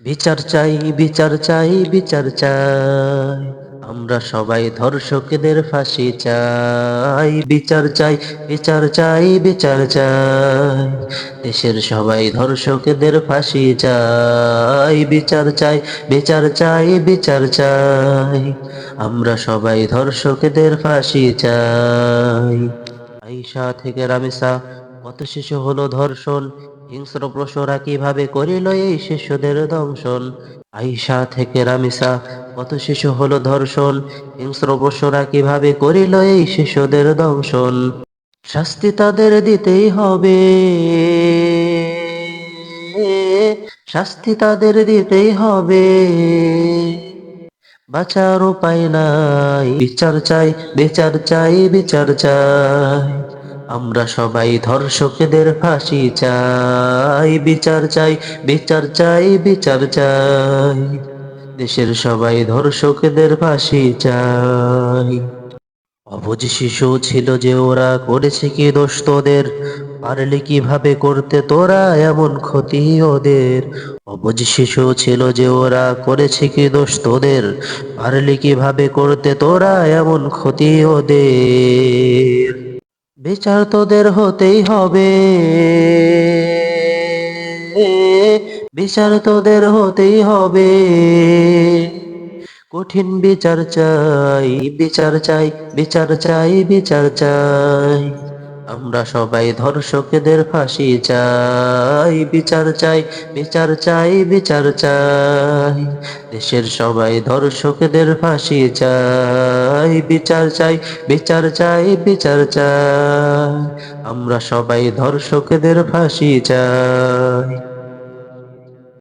বিচার চাই, বিচার চাই, বিচার চাই, আমরা সবাই ধর্ষকদের ফাঁসি চাই। বিচার চাই, বিচার চাই, বিচার চাই, দেশের সবাই ধর্ষকদের ফাঁসি চাই। বিচার চাই, বিচার চাই, বিচার চাই, আমরা সবাই ধর্ষকদের ফাঁসি চাই। আইসা থেকে রামেসা, কত শিশু হলো ধর্ষণ, হিংস্র পশুরা কিভাবে করিল এই শিশুদের দংশন। আইসা থেকে রামিসা, কত শিশু হলো ধর্ষণ, হিংস্র পশুরা কিভাবে করিল এই শিশুদের দংশন। শাস্তি তাদের দিতেই হবে, শাস্তি তাদের দিতেই হবে, বাঁচার উপায় নাই। বিচার চাই, বিচার চাই, বিচার চাই, আমরা সবাই ধর্ষকদের ফাঁসি চাই। বিচার চাই, বিচার চাই, বিচার চাই, দেশের সবাই ধর্ষকদের ফাঁসি চাই। অবুঝ শিশু ছিল যে ওরা, করেছে কি দোষ তোদের, পারলি কিভাবে করতে তোরা এমন ক্ষতি ওদের। অবুঝ শিশু ছিল যে ওরা, করেছে কি দোষ তোদের, পারলি কিভাবে করতে তোরা এমন ক্ষতি ওদের। বিচার তোদের হতেই হবে, বিচার তোদের হতেই হবে, কঠিন বিচার চাই, বিচার চাই, বিচার চাই, বিচার চাই, আমরা সবাই ধর্ষকদের ফাঁসি চাই। বিচার চাই, বিচার চাই, বিচার চাই, দেশের সবাই ধর্ষকদের ফাঁসি চাই। বিচার চাই, বিচার চাই, বিচার চাই, আমরা সবাই ধর্ষকদের ফাঁসি চাই।